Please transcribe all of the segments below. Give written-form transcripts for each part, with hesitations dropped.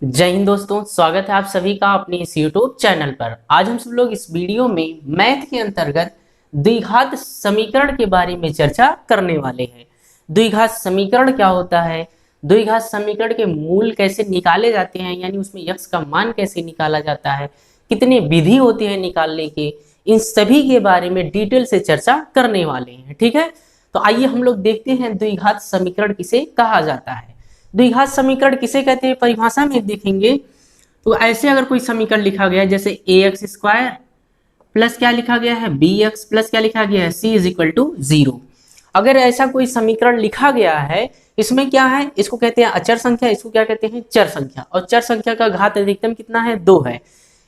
जय हिंद दोस्तों, स्वागत है आप सभी का अपने इस YouTube चैनल पर। आज हम सब लोग इस वीडियो में मैथ के अंतर्गत द्विघात समीकरण के बारे में चर्चा करने वाले हैं। द्विघात समीकरण क्या होता है, द्विघात समीकरण के मूल कैसे निकाले जाते हैं, यानी उसमें यक्स का मान कैसे निकाला जाता है, कितने विधि होते हैं निकालने के, इन सभी के बारे में डिटेल से चर्चा करने वाले हैं। ठीक है, तो आइए हम लोग देखते हैं द्विघात समीकरण किसे कहा जाता है। द्विघात समीकरण किसे कहते हैं, परिभाषा में देखेंगे तो ऐसे अगर कोई समीकरण लिखा गया है जैसे ए एक्स स्क्वायर प्लस क्या लिखा गया है बी एक्स प्लस क्या लिखा गया है सी इज इक्वल टू 0। अगर ऐसा कोई समीकरण लिखा गया है, इसमें क्या है, इसको कहते हैं अचर संख्या, इसको क्या कहते हैं चर संख्या, और चर संख्या का घात अधिकतम कितना है 2 है।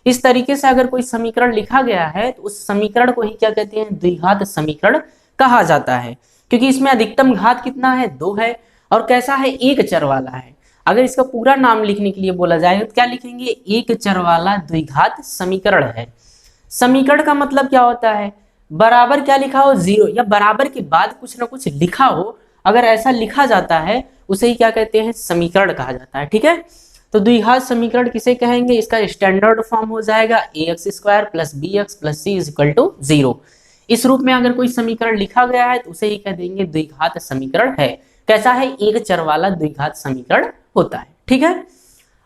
इस तरीके से अगर कोई समीकरण लिखा गया है तो उस समीकरण को ही क्या कहते हैं, द्विघात समीकरण कहा जाता है, क्योंकि इसमें अधिकतम घात कितना है 2 है और कैसा है, एक चर वाला है। अगर इसका पूरा नाम लिखने के लिए बोला जाए तो क्या लिखेंगे, एक चर वाला द्विघात समीकरण है। समीकरण का मतलब क्या होता है, बराबर क्या लिखा हो 0 या बराबर के बाद कुछ ना कुछ लिखा हो, अगर ऐसा लिखा जाता है उसे ही क्या कहते हैं, समीकरण कहा जाता है। ठीक है, तो द्विघात समीकरण किसे कहेंगे, इसका स्टैंडर्ड फॉर्म हो जाएगा a x square plus b x plus c is equal to 0। इस रूप में अगर कोई समीकरण लिखा गया है तो उसे ही कह देंगे द्विघात समीकरण है। कैसा है, एक चर वाला द्विघात समीकरण होता है। ठीक है,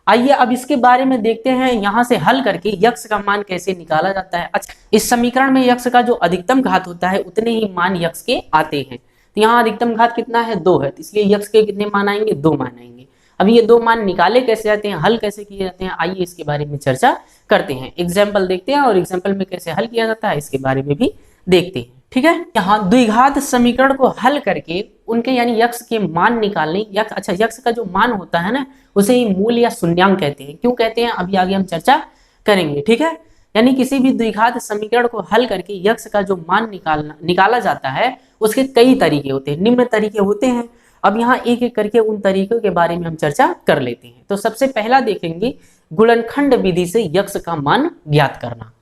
आइए अब इसके बारे में देखते हैं, यहां से हल करके यक्स का मान कैसे निकाला जाता है। अच्छा, इस समीकरण में यक्स का जो अधिकतम घात होता है उतने ही मान यक्स के आते हैं। तो यहाँ अधिकतम घात कितना है 2 है, तो इसलिए यक्स के कितने मान आएंगे, 2 मान आएंगे। अब ये 2 मान निकाले कैसे जाते हैं, हल कैसे किए जाते हैं, आइए इसके बारे में चर्चा करते हैं। एग्जाम्पल देखते हैं और एग्जाम्पल में कैसे हल किया जाता है इसके बारे में भी देखते हैं। ठीक है, यहाँ द्विघात समीकरण को हल करके उनके यानी यक्स के मान निकालने, यक्स का जो मान होता है ना उसे ही मूल या शून्यांक कहते हैं। क्यों कहते हैं, अभी आगे हम चर्चा करेंगे। ठीक है, यानी किसी भी द्विघात समीकरण को हल करके यक्स का जो मान निकाला जाता है उसके कई तरीके होते हैं, निम्न तरीके होते हैं। अब यहाँ एक एक करके उन तरीकों के बारे में हम चर्चा कर लेते हैं। तो सबसे पहला देखेंगे गुणनखंड विधि से यक्स का मान ज्ञात करना।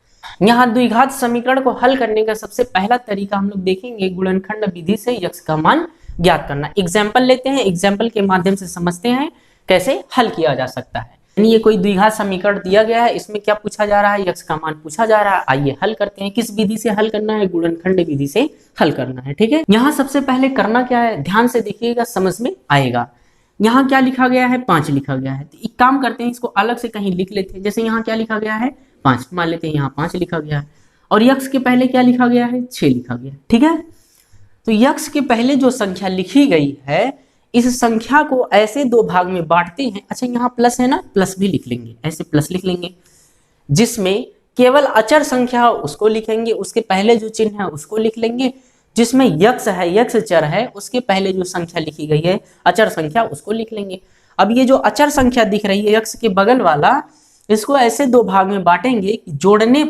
यहाँ द्विघात समीकरण को हल करने का सबसे पहला तरीका हम लोग देखेंगे गुणनखंड विधि से यक्स का मान ज्ञात करना। एग्जाम्पल लेते हैं, एग्जाम्पल के माध्यम से समझते हैं कैसे हल किया जा सकता है। यानी ये कोई द्विघात समीकरण दिया गया है, इसमें क्या पूछा जा रहा है, यक्स का मान पूछा जा रहा है। आइए हल करते हैं। किस विधि से हल करना है, गुणनखंड विधि से हल करना है। ठीक है, यहाँ सबसे पहले करना क्या है, ध्यान से देखिएगा समझ में आएगा। यहाँ क्या लिखा गया है, 5 लिखा गया है। तो एक काम करते हैं, इसको अलग से कहीं लिख लेते हैं। जैसे यहाँ क्या लिखा गया है 5, मान लेते हैं यहाँ 5 लिखा गया है, और यक्स के पहले क्या लिखा गया है 6 लिखा गया है। ठीक है, तो यक्स के पहले जो संख्या लिखी गई है इस संख्या को ऐसे 2 भाग में बांटते हैं। अच्छा, यहाँ प्लस है ना, प्लस भी लिख लेंगे, ऐसे प्लस लिख लेंगे। जिसमें केवल अचर संख्या उसको लिखेंगे, उसके पहले जो चिन्ह है उसको लिख लेंगे। जिसमें यक्स है, यक्स चर है, उसके पहले जो संख्या लिखी गई है अचर संख्या उसको लिख लेंगे। अब ये जो अचर संख्या दिख रही है यक्स के बगल वाला, इसको ऐसे 2 भाग में बांटेंगे कि जोड़ने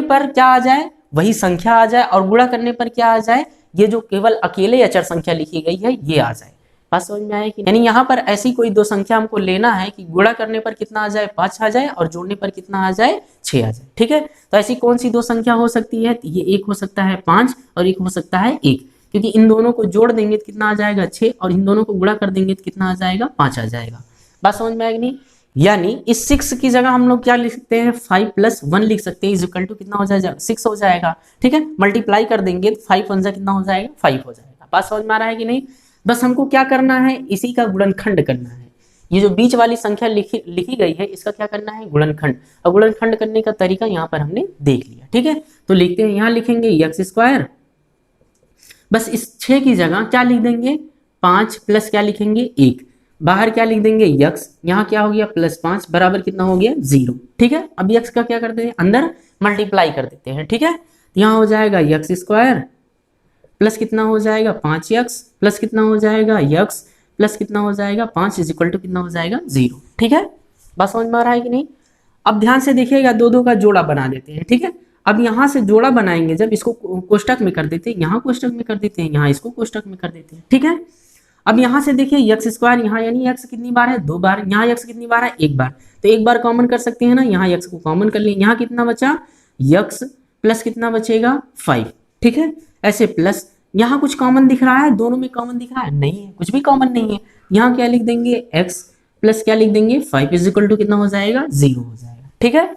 पर क्या आ जाए, वही संख्या आ जाए, और गुणा करने पर क्या आ जाए, ये जो केवल अकेले अचर संख्या लिखी गई है ये आ जाए। बात समझ में आए कि, यानी यहाँ पर ऐसी कोई 2 संख्या हमको लेना है कि गुणा करने पर कितना आ जाए 5 आ जाए, और जोड़ने पर कितना आ जाए 6 आ जाए। ठीक है, तो ऐसी कौन सी 2 संख्या हो सकती है, ये एक हो सकता है 5 और एक हो सकता है 1, क्योंकि इन दोनों को जोड़ देंगे तो कितना आ जाएगा 6, और इन दोनों को गुणा कर देंगे तो कितना आ जाएगा 5 आ जाएगा। बात समझ में आएगी नहीं, यानी इस 6 की जगह हम लोग क्या लिख सकते हैं, 5 + 1 लिख सकते हैं, इज इक्वल टू कितना हो जाएगा 6 हो जाएगा। ठीक है, मल्टीप्लाई कर देंगे तो 5 × 1 कितना हो जाएगा 5 हो जाएगा। बात समझ में आ रहा है कि नहीं, बस हमको क्या करना है, इसी का गुणनखंड करना है। ये जो बीच वाली संख्या लिखी गई है इसका क्या करना है, गुणनखंड। और गुणनखंड करने का तरीका यहाँ पर हमने देख लिया। ठीक है, तो लिखते हैं, यहाँ लिखेंगे यक्स स्क्वायर, बस इस 6 की जगह क्या लिख देंगे 5 प्लस क्या लिखेंगे 1, बाहर क्या लिख देंगे यक्स, यहाँ क्या हो गया +5 बराबर कितना हो गया 0। ठीक है, अब यक्स का क्या करते हैं, अंदर मल्टीप्लाई कर देते हैं। ठीक है, यहाँ हो जाएगा यक्स स्क्वायर प्लस कितना हो जाएगा 5x प्लस कितना हो जाएगा यक्स प्लस कितना हो जाएगा 5 इज इक्वल टू कितना हो जाएगा 0। ठीक है, बात समझ में आ रहा है कि नहीं। अब ध्यान से देखिएगा, 2 का जोड़ा बना देते हैं। ठीक है, अब यहाँ से जोड़ा बनाएंगे, जब इसको कोष्टक में कर देते हैं, यहाँ कोष्टक में कर देते हैं, यहाँ इसको कोष्टक में कर देते हैं। ठीक है, अब यहाँ से देखिए यक्स स्क्वायर, यहाँ यानी यक्स कितनी बार है 2 बार, यहाँ यक्स कितनी बार है 1 बार, तो 1 बार कॉमन कर सकते हैं ना, यहाँ यक्स को कॉमन कर लें, यहाँ कितना बचा यक्स प्लस कितना बचेगा 5। ठीक है, ऐसे प्लस, यहाँ कुछ कॉमन दिख रहा है, दोनों में कॉमन दिख रहा है, नहीं है, कुछ भी कॉमन नहीं है। यहाँ क्या लिख देंगे x प्लस क्या लिख देंगे 5 इज इक्वल टू कितना हो जाएगा 0 हो जाएगा। ठीक है,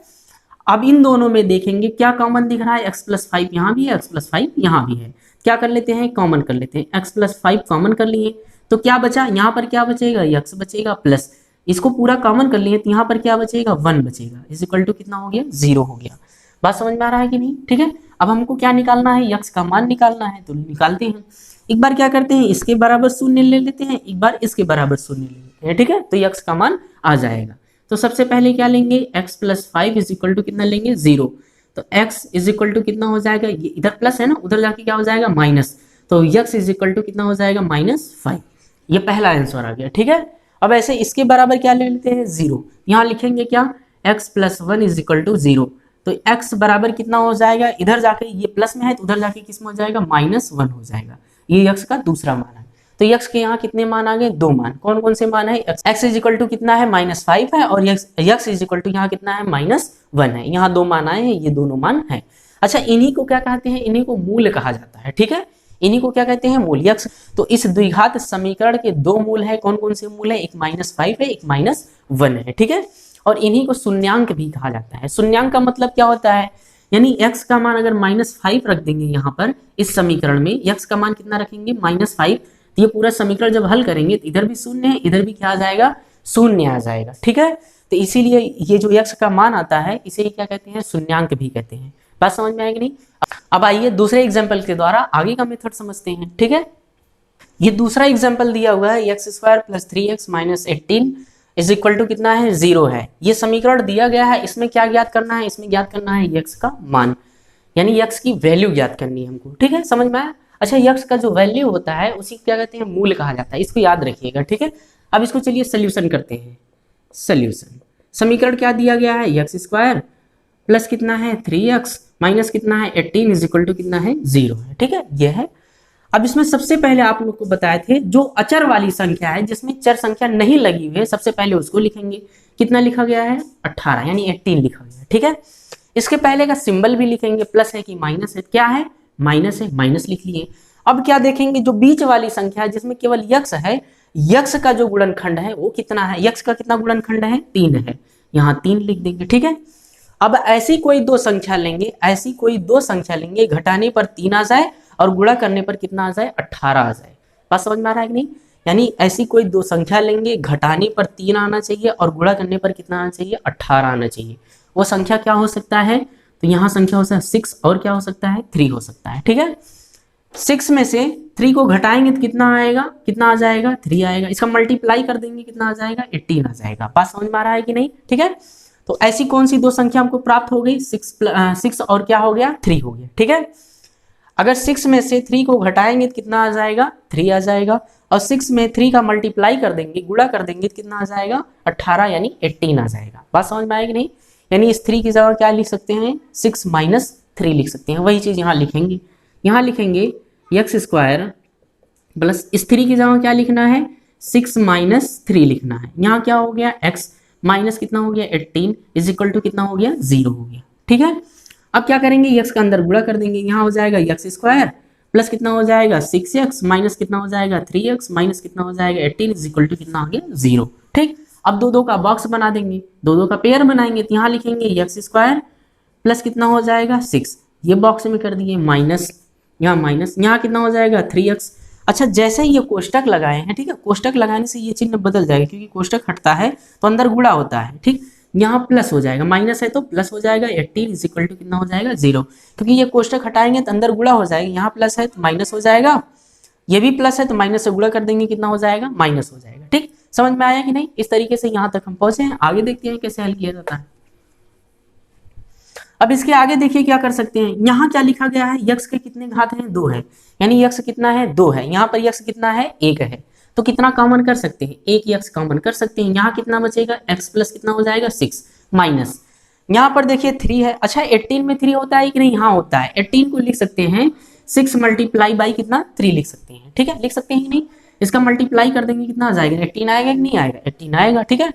अब इन दोनों में देखेंगे क्या कॉमन दिख रहा है, x प्लस 5 यहाँ भी है, x प्लस 5 यहाँ भी है। क्या कर लेते हैं, कॉमन कर लेते हैं, x प्लस 5 कॉमन कर लिए तो क्या बचा, यहाँ पर क्या बचेगा, x बचेगा प्लस इसको पूरा कॉमन कर लिए तो यहाँ पर क्या बचेगा 1 बचेगा, इज इक्वल टू कितना हो गया 0 हो गया। बात समझ में आ रहा है कि नहीं। ठीक है, अब हमको क्या निकालना है, x का मान निकालना है तो निकालते हैं। एक बार क्या करते हैं, इसके बराबर शून्य ले लेते हैं, एक बार इसके बराबर शून्य ले लेते हैं। ठीक है, तो x का मान आ जाएगा। तो सबसे पहले क्या लेंगे, x plus 5 is equal to कितना लेंगे 0, तो x इज इक्वल टू कितना हो जाएगा, ये इधर प्लस है ना, उधर जाके क्या हो जाएगा माइनस, तो x इज इक्वल टू कितना हो जाएगा -5। ये पहला आंसर आ गया। ठीक है, अब ऐसे इसके बराबर क्या ले लेते हैं 0, यहाँ लिखेंगे क्या x plus 1 is equal to 0, तो x बराबर कितना हो जाएगा, इधर जाके ये प्लस में है तो उधर जाके किस में हो जाएगा -1 हो जाएगा। ये x का दूसरा मान है। तो x के यहाँ कितने मान आ गए, 2 मान। कौन कौन से मान है, x इज इक्वल टू कितना है -5 है और x इज इक्वल टू यहाँ कितना है -1 है। यहाँ 2 मान आए हैं, ये दोनों मान है। अच्छा, इन्हीं को क्या कहते हैं, इन्हीं को मूल कहा जाता है। ठीक है, इन्हीं को क्या कहते हैं, मूल। x तो इस द्विघात समीकरण के 2 मूल है। कौन कौन से मूल है, एक -5 है, एक -1 है। ठीक है, और इन्हीं को शून्यांक भी कहा जाता है। शून्यांक का मतलब क्या होता है, यानी x का मान अगर -5 रख देंगे यहाँ पर इस समीकरण में, x का मान कितना रखेंगे -5, तो ये पूरा समीकरण जब हल करेंगे तो इधर भी शून्य है, इधर भी क्या आ जाएगा, शून्य आ जाएगा। ठीक है, तो इसीलिए ये जो x का मान आता है इसे क्या कहते हैं, शून्यांक भी कहते हैं। बात समझ में आएगी नहीं। अब आइए दूसरे एग्जाम्पल के द्वारा आगे का मेथड समझते हैं। ठीक है, ये दूसरा एग्जाम्पल दिया हुआ है, x² + 3x - 18 is equal to कितना है 0 है। ये समीकरण दिया गया है, इसमें क्या ज्ञात करना है, इसमें ज्ञात करना है x का मान, यानी x की वैल्यू ज्ञात करनी है हमको। ठीक है, समझ में आया। अच्छा, x का जो वैल्यू होता है उसी क्या कहते हैं, मूल कहा जाता है, इसको याद रखिएगा। ठीक है, अब इसको चलिए सोल्यूशन करते हैं। सोल्यूशन, समीकरण क्या दिया गया है, x² प्लस कितना है 3x माइनस कितना है 18 इज इक्वल टू कितना है 0 है। ठीक है, ये है। अब इसमें सबसे पहले आप लोग को बताए थे जो अचर वाली संख्या है, जिसमें चर संख्या नहीं लगी हुई है, सबसे पहले उसको लिखेंगे। कितना लिखा गया है 18, यानी 18 लिखा गया है। ठीक है, इसके पहले का सिंबल भी लिखेंगे, प्लस है कि माइनस है, क्या है माइनस है, माइनस लिख लिए। अब क्या देखेंगे, जो बीच वाली संख्या है जिसमें केवल यक्स है, यक्स का जो गुणनखंड है वो कितना है, यक्स का कितना गुणनखंड है 3 है, यहाँ 3 लिख देंगे। ठीक है, अब ऐसी कोई दो संख्या लेंगे, ऐसी कोई दो संख्या लेंगे, घटाने पर 3 आ जाए और गुणा करने पर कितना आ जाए 18 आ जाए। बात समझ में आ रहा है कि नहीं। यानी ऐसी कोई दो संख्या लेंगे, घटाने पर 3 आना चाहिए और गुणा करने पर कितना आना चाहिए 18 आना चाहिए। वो संख्या क्या हो सकता है, तो यहाँ संख्या हो सकता है 6 और क्या हो सकता है 3 हो सकता है। ठीक है, 6 में से 3 को घटाएंगे तो कितना आएगा, कितना आ जाएगा 3 आएगा। इसका मल्टीप्लाई कर देंगे कितना आ जाएगा 18 आ जाएगा। बात समझ में आ रहा है कि नहीं। ठीक है, तो ऐसी कौन सी दो संख्या हमको प्राप्त हो गई, 6 और क्या हो गया 3 हो गया। ठीक है, अगर 6 में से 3 को घटाएंगे तो कितना आ जाएगा 3 आ जाएगा, और 6 में 3 का मल्टीप्लाई कर देंगे, गुणा कर देंगे तो कितना आ जाएगा 18 यानी 18 आ जाएगा। बात समझ में आएगी नहीं। यानी इस 3 की जगह क्या लिख सकते हैं 6 - 3 लिख सकते हैं। वही चीज यहाँ लिखेंगे, यहाँ लिखेंगे x² प्लस इस 3 की जगह क्या लिखना है 6 - 3 लिखना है। यहाँ क्या हो गया x माइनस कितना हो गया 18 इज इक्वल टू कितना हो गया 0 हो गया। ठीक है, अब क्या करेंगे x का अंदर गुणा कर देंगे, यहाँ हो जाएगा x² प्लस कितना हो जाएगा 6x माइनस कितना हो जाएगा 3x माइनस कितना हो जाएगा 18 इज इक्वल टू कितना हो गया 0। ठीक, अब दो का बॉक्स बना देंगे, दो का पेयर बनाएंगे, तो यहाँ लिखेंगे x² प्लस कितना हो जाएगा 6, ये बॉक्स में कर दिए माइनस, यहाँ माइनस, यहाँ कितना हो जाएगा 3x। अच्छा, जैसे ही ये कोष्टक लगाए हैं, ठीक है, कोष्टक लगाने से ये चिन्ह बदल जाएगा, क्योंकि कोष्टक हटता है तो अंदर गुणा होता है। ठीक, यहाँ प्लस हो जाएगा, माइनस है तो प्लस हो जाएगा 18 इज इक्वल टू कितना हो जाएगा 0, क्योंकि ये कोष्टक हटाएंगे तो अंदर गुणा हो जाएगा, यहाँ प्लस है तो माइनस हो जाएगा, ये भी प्लस है तो माइनस से गुणा कर देंगे कितना हो जाएगा माइनस हो जाएगा। ठीक, समझ में आया कि नहीं। इस तरीके से यहाँ तक हम पहुंचे हैं, आगे देखते हैं कैसे हल किया जाता है। अब इसके आगे देखिए क्या कर सकते हैं, यहाँ क्या लिखा गया है, यक्स के कितने घात हैं 2 है, यानी यक्स कितना है 2 है, यहाँ पर यक्स कितना है 1 है, तो कितना कॉमन कर सकते हैं 1 यक्स कॉमन कर सकते हैं। यहाँ कितना बचेगा x प्लस कितना हो जाएगा 6 माइनस, यहाँ पर देखिए 3 है। अच्छा, 18 में 3 होता है कि नहीं, हाँ होता है। 18 को लिख सकते हैं 6 मल्टीप्लाई बाई कितना 3 लिख सकते हैं। ठीक है, लिख सकते हैं कि नहीं। इसका मल्टीप्लाई कर देंगे कितना आ जाएगा 18 आएगा कि नहीं आएगा 18 आएगा। ठीक है,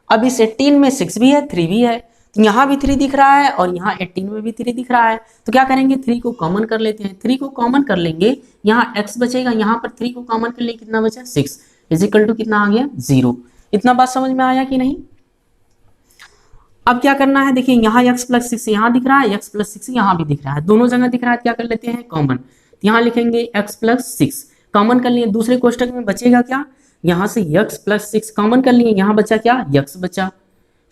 अब इस 18 में 6 भी है 3 भी है, तो यहाँ भी 3 दिख रहा है और यहाँ 18 में भी 3 दिख रहा है, तो क्या करेंगे 3 को कॉमन कर लेते हैं। 3 को कॉमन कर लेंगे, यहाँ x बचेगा, यहाँ पर 3 को कॉमन कर लेंगे कितना बचा 6 इज इक्वल टू कितना आ गया 0। इतना बात समझ में आया कि नहीं? अब क्या करना है, देखिए यहाँ x प्लस सिक्स यहाँ दिख रहा है, x प्लस सिक्स यहाँ भी दिख रहा है, दोनों जगह दिख रहा है, क्या कर लेते हैं कॉमन, तो यहाँ लिखेंगे x प्लस सिक्स कॉमन कर लिए, दूसरे कोष्टक में बचेगा क्या, यहाँ से x प्लस सिक्स कॉमन कर लिए, यहाँ बचा क्या x बचा,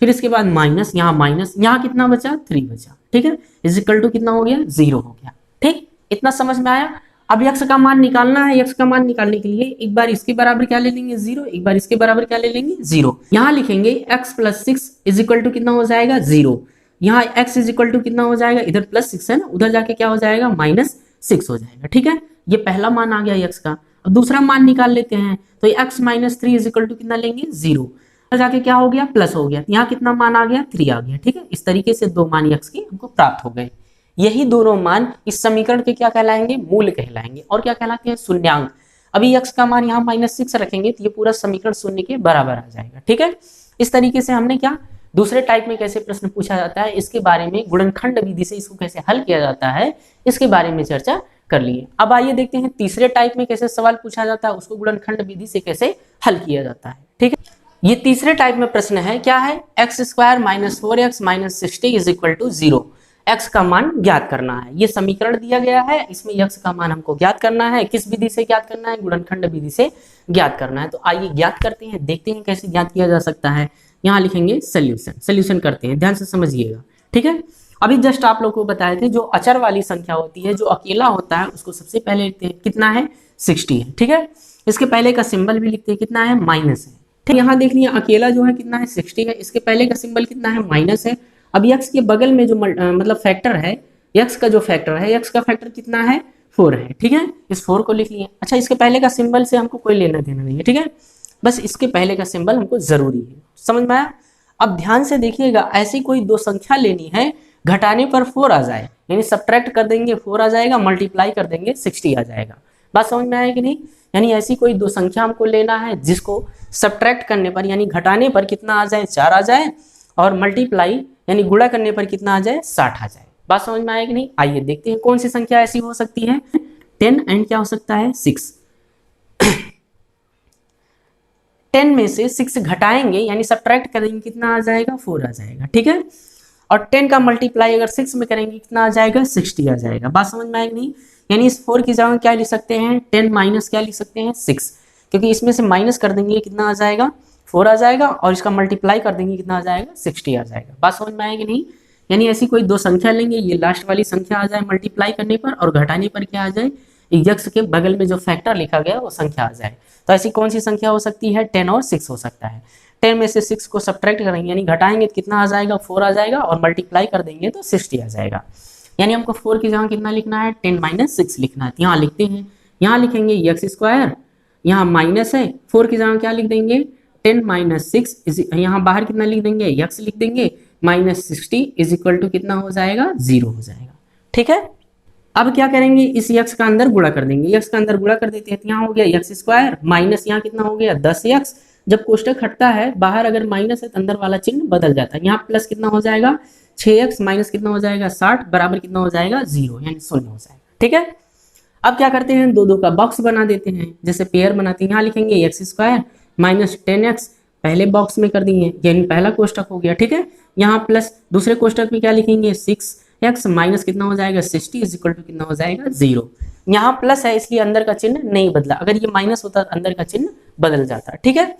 फिर इसके बाद माइनस, यहाँ कितना बचा 3 बचा, ठीक है, इज इक्वल टू कितना हो गया 0 हो गया। ठीक, इतना समझ में आया। अब x का मान निकालना है, x का मान निकालने के लिए एक बार इसके बराबर क्या ले लेंगे 0, एक बार इसके बराबर क्या ले लेंगे 0, यहाँ लिखेंगे x plus six is equal to कितना हो जाएगा 0, यहाँ x इज इक्वल टू कितना हो जाएगा, इधर प्लस सिक्स है ना, उधर जाके क्या हो जाएगा माइनस सिक्स हो जाएगा। ठीक है, ये पहला मान आ गया x का। अब दूसरा मान निकाल लेते हैं, तो x minus three is equal to कितना लेंगे 0, जाके क्या हो गया प्लस हो गया, यहाँ कितना मान आ गया 3 आ गया। ठीक है, इस तरीके से दो मान x के हमको प्राप्त हो गए। यही दोनों मान इस समीकरण के क्या कहलाएंगे, मूल कहलाएंगे, और क्या कहलाते हैं शून्यांक। अभी x का मान यहाँ -6 रखेंगे तो ये पूरा समीकरण शून्य के बराबर आ जाएगा। ठीक है, इस तरीके से हमने क्या दूसरे टाइप में कैसे प्रश्न पूछा जाता है इसके बारे में, गुणनखंड विधि से इसको कैसे हल किया जाता है इसके बारे में चर्चा कर लिए। अब आइए देखते हैं तीसरे टाइप में कैसे सवाल पूछा जाता है, उसको गुणनखंड विधि से कैसे हल किया जाता है। ठीक है, ये तीसरे टाइप में प्रश्न है, क्या है, x square minus 4x minus 60 is equal to 0, x का मान ज्ञात करना है। ये समीकरण दिया गया है, इसमें x का मान हमको ज्ञात करना है। किस विधि से ज्ञात करना है, गुणनखंड विधि से ज्ञात करना है। तो आइए ज्ञात करते हैं, देखते हैं कैसे ज्ञात किया जा सकता है। यहाँ लिखेंगे सोल्यूशन करते हैं, ध्यान से समझिएगा। ठीक है, अभी जस्ट आप लोग को बताए थे जो अचर वाली संख्या होती है, जो अकेला होता है उसको सबसे पहले लिखते हैं, कितना है 60 है। ठीक है, इसके पहले का सिंबल भी लिखते हैं, कितना है माइनस है। ठीक, यहाँ देख लिया अकेला जो है कितना है 60 है, इसके पहले का सिंबल कितना है माइनस है। अब x के बगल में जो मतलब फैक्टर है, x का जो फैक्टर है, x का फैक्टर कितना है 4 है। ठीक है, इस 4 को लिख लिए। अच्छा, इसके पहले का सिंबल से हमको कोई लेना देना नहीं है। ठीक है, बस इसके पहले का सिंबल हमको जरूरी है, समझ में आया। अब ध्यान से देखिएगा, ऐसी कोई दो संख्या लेनी है घटाने पर 4 आ जाए, यानी सब्ट्रैक्ट कर देंगे 4 आ जाएगा, मल्टीप्लाई कर देंगे 60 आ जाएगा। बात समझ में आया कि नहीं? यानी ऐसी कोई दो संख्या हमको लेना है जिसको सब्ट्रैक्ट करने पर यानी घटाने पर कितना आ जाए 4 आ जाए, और मल्टीप्लाई यानी गुणा करने पर कितना आ जाए 60 आ जाए। बात समझ में आया कि नहीं? आइए देखते हैं कौन सी संख्या ऐसी हो सकती है। 10 एंड क्या हो सकता है 6। 10 में से 6 घटाएंगे यानी सब्ट्रैक्ट करेंगे, कितना आ जाएगा 4 आ जाएगा। ठीक है, और 10 का मल्टीप्लाई अगर 6 में करेंगे कितना आ जाएगा 60 आ जाएगा। बात समझ में आएगी नहीं? यानी इस 4 की जगह क्या लिख सकते हैं 10 माइनस क्या लिख सकते हैं 6, क्योंकि इसमें से माइनस कर देंगे कितना आ जाएगा 4 आ जाएगा, और इसका मल्टीप्लाई कर देंगे कितना आ जाएगा 60 आ जाएगा। बात समझ में आएगी नहीं? यानी ऐसी कोई दो संख्या लेंगे, ये लास्ट वाली संख्या आ जाए मल्टीप्लाई करने पर, और घटाने पर क्या आ जाए x के बगल में जो फैक्टर लिखा गया वो संख्या आ जाए। तो ऐसी कौन सी संख्या हो सकती है 10 और 6 हो सकता है। 10 में से 6 को सब्ट्रैक्ट करेंगे यानी घटाएंगे तो कितना आ जाएगा 4 आ जाएगा, और मल्टीप्लाई कर देंगे तो 60 आ जाएगा। यानी हमको 4 की जगह कितना लिखना है 10 माइनस 6 लिखना है। यहाँ लिखते हैं, यहाँ लिखेंगे x स्क्वायर, यहाँ माइनस है 4 की जगह क्या लिख देंगे 10 माइनस 6, यहाँ बाहर कितना लिख देंगे x लिख देंगे, माइनस 60 इज इक्वल टू कितना हो जाएगा 0 हो जाएगा। ठीक है, अब क्या करेंगे इस x का अंदर गुणा कर देंगे, x का अंदर गुणा कर देते हैं, तो यहाँ हो गया x स्क्वायर माइनस यहाँ कितना हो गया 10x। जब कोष्टक हटता है बाहर अगर माइनस है तो अंदर वाला चिन्ह बदल जाता है, यहाँ प्लस कितना हो जाएगा 6x माइनस कितना हो जाएगा 60 बराबर कितना हो जाएगा 0 यानी 0 हो जाएगा। ठीक है, अब क्या करते हैं दो का बॉक्स बना देते हैं, जैसे पेयर बनाते हैं। यहाँ लिखेंगे x स्क्वायर माइनस 10x पहले बॉक्स में कर दिए यानी पहला कोष्टक हो गया। ठीक है, यहाँ प्लस दूसरे कोष्टक में क्या लिखेंगे 6x माइनस कितना हो जाएगा 60 इज इक्वल टू कितना हो जाएगा 0। यहाँ प्लस है इसलिए अंदर का चिन्ह नहीं बदला, अगर ये माइनस होता तो अंदर का चिन्ह बदल जाता। ठीक है,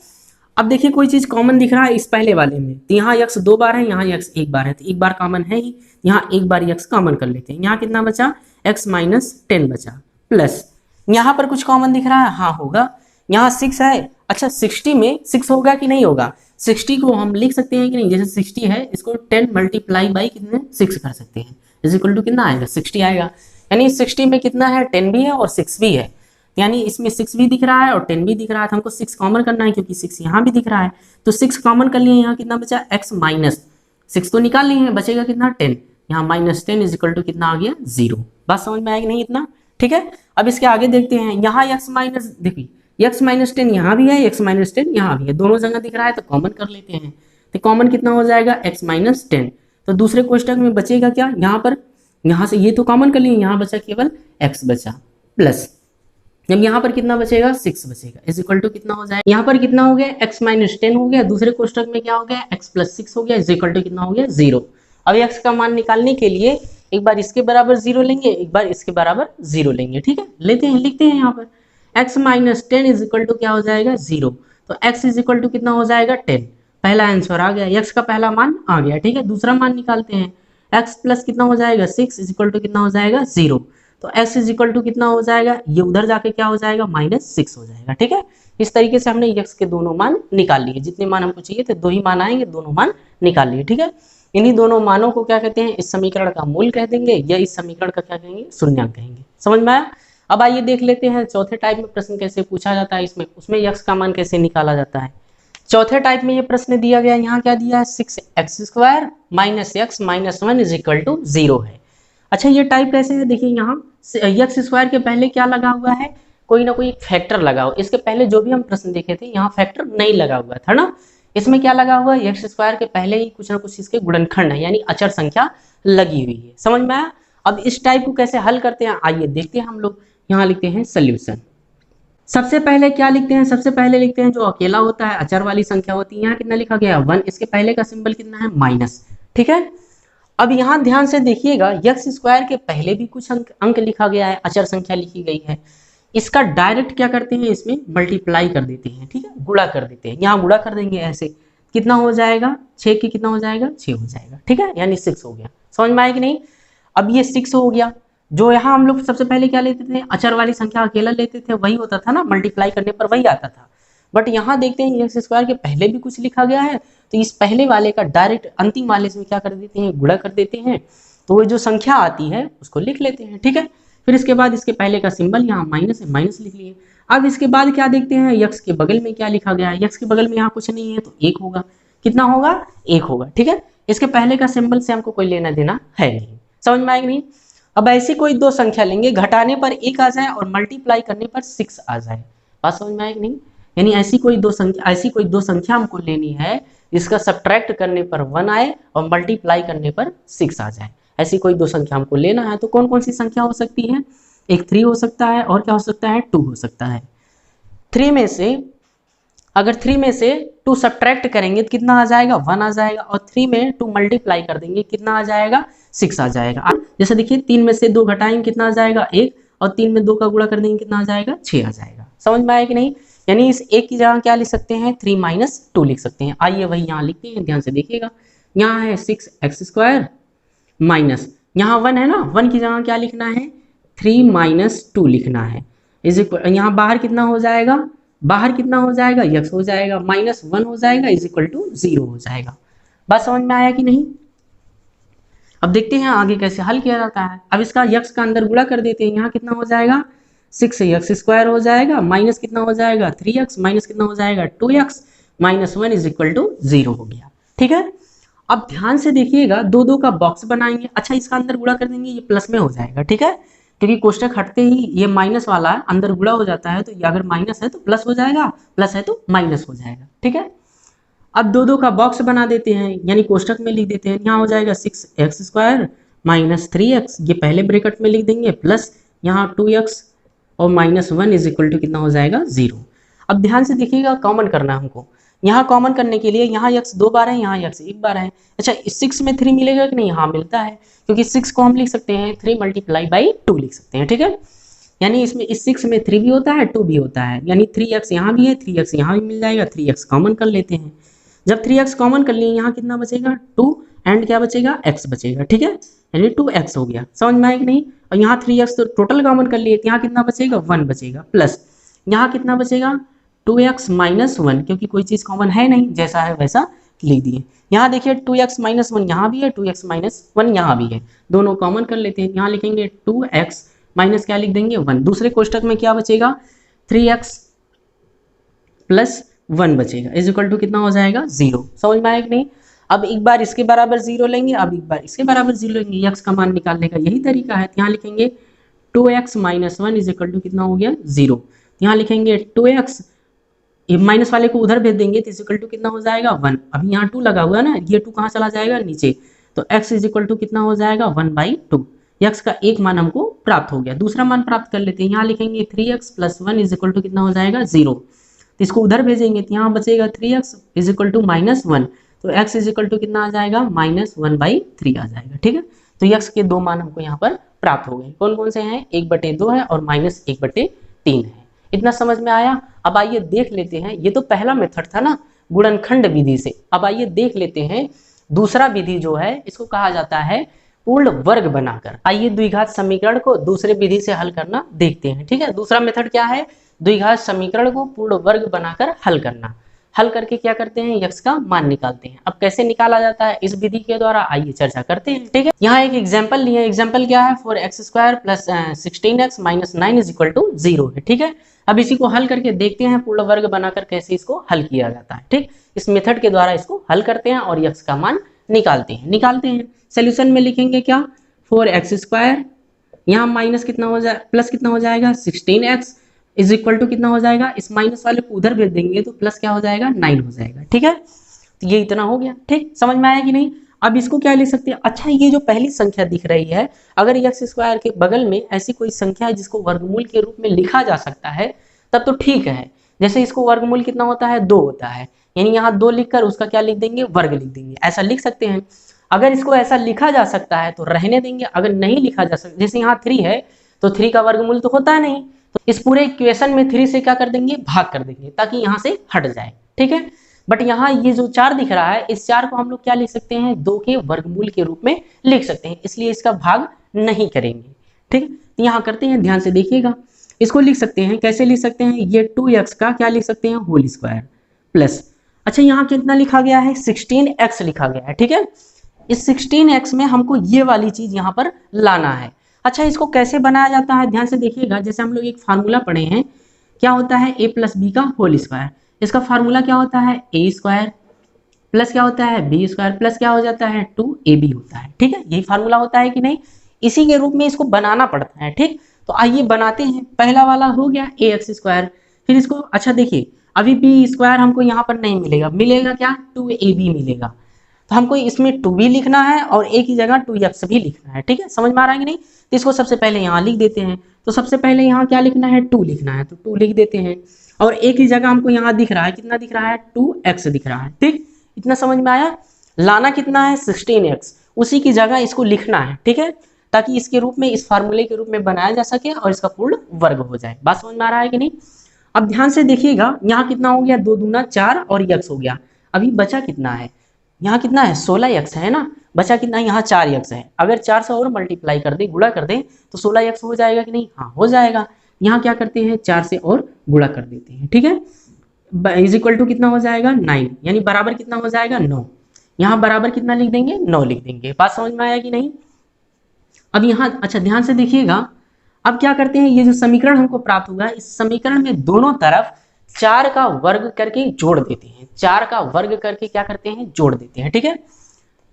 अब देखिए कोई चीज कॉमन दिख रहा है इस पहले वाले में, तो यहाँ x 2 बार है, यहाँ x 1 बार है, तो एक बार कॉमन है ही, यहाँ एक बार x कॉमन कर लेते हैं। यहाँ कितना बचा x माइनस 10 बचा, प्लस यहाँ पर कुछ कॉमन दिख रहा है, हाँ होगा, यहाँ 6 है। अच्छा 60 में 6 होगा कि नहीं होगा, 60 को हम लिख सकते हैं कि नहीं, जैसे 60 है इसको 10 मल्टीप्लाई बाई कितने 6 कर सकते हैं, इज इक्वल टू कितना आएगा 60 आएगा। यानी 60 में कितना है 10 भी है और 6 भी है, यानी इसमें 6 भी दिख रहा है और 10 भी दिख रहा है, तो हमको 6 कॉमन करना है क्योंकि 6 यहाँ भी दिख रहा है, तो 6 कॉमन कर लिए। यहाँ कितना बचा x माइनस 6 तो निकाल लिए हैं, बचेगा कितना 10, यहाँ माइनस 10 इज इक्वल टू कितना आ गया 0। बात समझ में आएगी नहीं इतना? ठीक है, अब इसके आगे देखते हैं, यहाँ x माइनस देखिए x माइनस 10 यहाँ भी है, x माइनस 10 यहाँ भी है, दोनों जगह दिख रहा है तो कॉमन कर लेते हैं। तो कॉमन कितना हो जाएगा x माइनस 10, तो दूसरे कोष्टक में बचेगा क्या, यहाँ पर यहाँ से ये तो कॉमन कर लिए, यहाँ बचा केवल x बचा, प्लस जब यहाँ पर कितना बचेगा 6 बचेगा, इज इक्वल टू कितना हो जाएगा, यहाँ पर कितना हो गया x माइनस 10 हो गया, दूसरे कोष्टक में क्या हो गया x प्लस 6 हो गया, इज इक्वल टू कितना हो गया 0। अब x का मान निकालने के लिए एक बार इसके बराबर 0 लेंगे, एक बार इसके बराबर 0 लेंगे, ठीक है, लेते हैं, लिखते हैं यहाँ पर x minus 10 is equal to क्या हो जाएगा 0, तो x इज इक्वल टू कितना हो जाएगा 10, पहला आंसर आ गया, x का पहला मान आ गया, ठीक है। दूसरा मान निकालते हैं, x प्लस कितना हो जाएगा 6 इज इक्वल टू कितना हो जाएगा 0, तो x इज इक्वल टू कितना हो जाएगा, ये उधर जाके क्या हो जाएगा -6 हो जाएगा, ठीक है। इस तरीके से हमने x के दोनों मान निकाल लिए, जितने मान हमको चाहिए थे 2 ही मान आएंगे, दोनों मान निकाल लिए, ठीक है। इन्हीं दोनों मानों को क्या कहते हैं, इस समीकरण का मूल कह देंगे या इस समीकरण का क्या कहेंगे, शून्यांक कहेंगे। समझ में आया? अब आइए देख लेते हैं चौथे टाइप में प्रश्न कैसे पूछा जाता है, इसमें उसमें x का मान कैसे निकाला जाता है। चौथे टाइप में ये प्रश्न दिया गया, यहाँ क्या दिया है 6x² minus x minus 1 is equal to 0 है। अच्छा ये टाइप कैसे है, देखिए यहाँ x² के पहले क्या लगा हुआ है, कोई ना कोई फैक्टर लगा हुआ, इसके पहले जो भी हम प्रश्न देखे थे यहाँ फैक्टर नहीं लगा हुआ था ना, इसमें क्या लगा हुआ है x² के पहले ही कुछ ना कुछ इसके गुणनखंड है, यानी अचर संख्या लगी हुई है। समझ में आया? अब इस टाइप को कैसे हल करते हैं आइए देखते हैं हम लोग। यहाँ लिखते हैं सोल्यूशन। सबसे पहले क्या लिखते हैं, सबसे पहले लिखते हैं जो अकेला होता है, अचर वाली संख्या होती है, यहाँ कितना लिखा गया 1, इसके पहले का सिंबल कितना है माइनस, ठीक है। अब यहाँ ध्यान से देखिएगा x² के पहले भी कुछ अंक लिखा गया है, अचर संख्या लिखी गई है, इसका डायरेक्ट क्या करते हैं, इसमें मल्टीप्लाई कर देते हैं, ठीक है, गुणा कर देते हैं, यहाँ गुणा कर देंगे ऐसे, कितना हो जाएगा 6 की कितना हो जाएगा 6 हो जाएगा, ठीक है, यानी 6 हो गया। समझ में आया कि नहीं? अब ये 6 हो गया, जो यहाँ हम लोग सबसे पहले क्या लेते थे, अचर वाली संख्या अकेला लेते थे, वही होता था ना, मल्टीप्लाई करने पर वही आता था। बट यहाँ देखते हैं x² के पहले भी कुछ लिखा गया है, तो इस पहले वाले का डायरेक्ट अंतिम वाले से क्या कर देते हैं, गुणा कर देते हैं, तो वो जो संख्या आती है उसको लिख लेते हैं, ठीक है। फिर इसके बाद इसके पहले का सिंबल यहाँ माइनस है, माइनस लिख लिए। अब इसके बाद क्या देखते हैं, x के बगल में क्या लिखा गया है, x के बगल में यहाँ कुछ नहीं है तो 1 होगा, कितना होगा 1 होगा, ठीक है। इसके पहले का सिंबल से हमको कोई लेना देना है नहीं। समझ में आएगा नहीं? अब ऐसी कोई दो संख्या लेंगे, घटाने पर 1 आ जाए और मल्टीप्लाई करने पर 6 आ जाए, बात समझ में आएगी नहीं? यानी ऐसी कोई दो संख्या हमको लेनी है जिसका सब्ट्रैक्ट करने पर 1 आए और मल्टीप्लाई करने पर 6 आ जाए, ऐसी कोई दो संख्या हमको लेना है। तो कौन कौन सी संख्या हो सकती है, एक 3 हो सकता है और क्या हो सकता है 2 हो सकता है। 3 में से अगर 3 में से 2 सब्ट्रैक्ट करेंगे तो कितना आ जाएगा 1 आ जाएगा, और 3 में 2 मल्टीप्लाई कर देंगे कितना आ जाएगा 6 आ जाएगा। जैसे देखिए 3 में से 2 घटाएंगे कितना आ जाएगा 1, और 3 में 2 का गुणा कर देंगे कितना आ जाएगा 6 आ जाएगा। समझ में आया कि नहीं? यानी इस 1 की जगह क्या लिख सकते हैं 3 माइनस 2 लिख सकते हैं। आइए वही यहाँ लिखते हैं, ध्यान से देखिएगा, यहाँ है 6x² माइनस, यहाँ 1 है ना, 1 की जगह क्या लिखना है 3 माइनस 2 लिखना है, इज इक्वल, यहाँ बाहर कितना हो जाएगा, बाहर कितना हो जाएगा x हो जाएगा, -1 हो जाएगा, इज इक्वल टू 0 हो जाएगा। बात समझ में आया कि नहीं? अब देखते हैं आगे कैसे हल किया जाता है। अब इसका x का अंदर गुणा कर देते हैं, यहाँ कितना हो जाएगा 6x² हो जाएगा, माइनस कितना हो जाएगा 3x, माइनस कितना हो जाएगा 2x, -1 इज इक्वल टू 0 हो गया, ठीक है। अब ध्यान से देखिएगा, 2 का बॉक्स बनाएंगे, अच्छा इसका अंदर गुणा कर देंगे, ये प्लस में हो जाएगा, ठीक है, क्योंकि कोष्टक हटते ही ये माइनस वाला अंदर गुणा हो जाता है, तो ये अगर माइनस है तो प्लस हो जाएगा, प्लस है तो माइनस हो जाएगा, ठीक है। अब 2 का बॉक्स बना देते हैं, यानी कोष्टक में लिख देते हैं, यहाँ हो जाएगा 6x² माइनस 3x, ये पहले ब्रैकेट में लिख देंगे, प्लस यहाँ 2x और -1 इज इक्वल टू कितना हो जाएगा 0। अब ध्यान से देखिएगा, कॉमन करना है हमको, यहाँ कॉमन करने के लिए यहाँ x 2 बार है, यहाँ x 1 बार है। अच्छा इस 6 में 3 मिलेगा कि नहीं, हाँ मिलता है, क्योंकि 6 को हम लिख सकते हैं 3 मल्टीप्लाई बाई 2 लिख सकते हैं, ठीक है। यानी इसमें इस 6 में 3 भी होता है 2 भी होता है, यानी 3x यहाँ भी है, 3x यहाँ भी मिल जाएगा, 3x कॉमन कर लेते हैं। जब 3x कॉमन कर लिए, यहाँ कितना बचेगा 2 एंड क्या बचेगा x बचेगा, ठीक है, यानी 2x हो गया। समझ में आया कि नहीं? और यहाँ 3x तो टोटल कॉमन कर लिए, यहाँ कितना बचेगा 1 बचेगा, प्लस यहाँ कितना बचेगा 2x माइनस 1, क्योंकि कोई चीज़ कॉमन है नहीं, जैसा है वैसा लिख दिए। यहाँ देखिए 2x माइनस 1 यहाँ भी है, 2x माइनस 1 यहाँ भी है, दोनों कॉमन कर लेते हैं। यहाँ लिखेंगे 2x माइनस क्या लिख देंगे 1, दूसरे कोष्टक में क्या बचेगा 3x प्लस 1 बचेगा, इज इक्वल टू कितना हो जाएगा 0। समझ में आया कि नहीं? अब एक बार इसके बराबर 0 लेंगे, अब एक बार इसके बराबर 0 लेंगे, x का मान निकालने का यही तरीका है। यहाँ लिखेंगे 2x minus 1 is equal to कितना हो गया 0। यहाँ लिखेंगे 2x, ये माइनस वाले को उधर भेज देंगे तो इज इक्वल टू कितना हो जाएगा 1। अभी यहाँ 2 लगा हुआ है ना, ये 2 कहाँ चला जाएगा नीचे, तो x इज इक्वल टू कितना हो जाएगा 1/2। x का एक मान हमको प्राप्त हो गया। दूसरा मान प्राप्त कर लेते हैं, यहाँ लिखेंगे 3x plus 1 is equal to कितना हो जाएगा 0। तो इसको उधर भेजेंगे तो यहाँ बचेगा 3x इज इक्वल टू -1, तो x इज इक्वल टू कितना आ जाएगा -1/3 आ जाएगा। ठीक है, तो x के दो मान हमको यहाँ पर प्राप्त हो गए। कौन कौन से हैं, 1/2 है और -1/3 है। इतना समझ में आया। अब आइए देख लेते हैं, ये तो पहला मेथड था ना गुणनखंड विधि से। अब आइए देख लेते हैं दूसरा विधि जो है, इसको कहा जाता है पूर्ण वर्ग बनाकर। आइए द्विघात समीकरण को दूसरे विधि से हल करना देखते हैं। ठीक है, दूसरा मेथड क्या है, द्विघात समीकरण को पूर्ण वर्ग बनाकर हल करना। हल करके क्या करते हैं, x का मान निकालते हैं। अब कैसे निकाला जाता है इस विधि के द्वारा, आइए चर्चा करते हैं। ठीक है, यहाँ एक एग्जांपल लिए, एग्जांपल क्या है, 4x² plus 16x minus 9 is equal to 0 है। ठीक है, अब इसी को हल करके देखते हैं पूर्ण वर्ग बनाकर कैसे इसको हल किया जाता है। ठीक, इस मेथड के द्वारा इसको हल करते हैं और x का मान निकालते हैं। सोल्यूशन में लिखेंगे क्या, 4x², यहाँ माइनस कितना हो जाए, प्लस कितना हो जाएगा 16x इज इक्वल टू कितना हो जाएगा, इस माइनस वाले को उधर भेज देंगे तो प्लस क्या हो जाएगा 9 हो जाएगा। ठीक है, तो ये इतना हो गया। ठीक, समझ में आया कि नहीं। अब इसको क्या लिख सकते हैं, अच्छा ये जो पहली संख्या दिख रही है, अगर x² के बगल में ऐसी कोई संख्या है जिसको वर्गमूल के रूप में लिखा जा सकता है तब तो ठीक है। जैसे इसको वर्गमूल कितना होता है, 2 होता है, यानी यहाँ 2 लिखकर उसका क्या लिख देंगे, वर्ग लिख देंगे, ऐसा लिख सकते हैं। अगर इसको ऐसा लिखा जा सकता है तो रहने देंगे, अगर नहीं लिखा जा सकता, जैसे यहाँ 3 है तो 3 का वर्गमूल तो होता नहीं, तो इस पूरे इक्वेशन में 3 से क्या कर देंगे, भाग कर देंगे ताकि यहाँ से हट जाए। ठीक है, बट यहाँ ये जो 4 दिख रहा है, इस 4 को हम लोग क्या लिख सकते हैं, 2 के वर्गमूल के रूप में लिख सकते हैं, इसलिए इसका भाग नहीं करेंगे। ठीक, तो यहाँ करते हैं, ध्यान से देखिएगा। इसको लिख सकते हैं, कैसे लिख सकते हैं, ये 2x का क्या लिख सकते हैं, होल स्क्वायर प्लस, अच्छा यहाँ कितना लिखा गया है, 16x लिखा गया है। ठीक है, इस 16x में हमको ये वाली चीज यहाँ पर लाना है। अच्छा, इसको कैसे बनाया जाता है, ध्यान से देखिएगा। जैसे हम लोग एक फार्मूला पढ़े हैं, क्या होता है, a प्लस बी का होल स्क्वायर, इसका फार्मूला क्या होता है, a² प्लस क्या होता है, b² प्लस क्या हो जाता है, 2ab होता है। ठीक है, यही फार्मूला होता है कि नहीं, इसी के रूप में इसको बनाना पड़ता है। ठीक, तो आइए बनाते हैं। पहला वाला हो गया ax², फिर इसको, अच्छा देखिए अभी b² हमको यहाँ पर नहीं मिलेगा, मिलेगा क्या, 2ab मिलेगा, तो हमको इसमें 2b लिखना है और a की जगह 2x भी लिखना है। ठीक है, समझ में आ रहा है कि नहीं। तो इसको सबसे पहले यहाँ लिख देते हैं, तो सबसे पहले यहाँ क्या लिखना है, 2 लिखना है, तो 2 लिख देते हैं, और a की जगह हमको यहाँ दिख रहा है, कितना दिख रहा है, 2x दिख रहा है। ठीक, इतना समझ में आया। लाना कितना है, 16x, उसी की जगह इसको लिखना है। ठीक है, ताकि इसके रूप में, इस फार्मूले के रूप में बनाया जा सके और इसका पूर्ण वर्ग हो जाए। बात समझ में आ रहा है कि नहीं। अब ध्यान से देखिएगा, यहाँ कितना हो गया, 2 दूना 4 और x हो गया। अभी बचा कितना है, यहाँ कितना है, 16x है ना, बचा कितना, यहाँ 4x है। अगर 4 से और मल्टीप्लाई कर दे, गुणा कर दे, तो 16x हो जाएगा कि नहीं, हाँ हो जाएगा। यहाँ क्या करते हैं, 4 से और गुणा कर देते हैं। ठीक है, इज इक्वल टू कितना हो जाएगा, 9, यानी बराबर कितना हो जाएगा, 9। यहाँ बराबर कितना लिख देंगे, 9 लिख देंगे। बात समझ में आया कि नहीं। अब यहाँ अच्छा ध्यान से देखिएगा, अब क्या करते हैं, ये जो समीकरण हमको प्राप्त हुआ है, इस समीकरण में दोनों तरफ 4 का वर्ग करके जोड़ देते हैं, 4 का वर्ग करके क्या करते हैं, जोड़ देते हैं। ठीक है,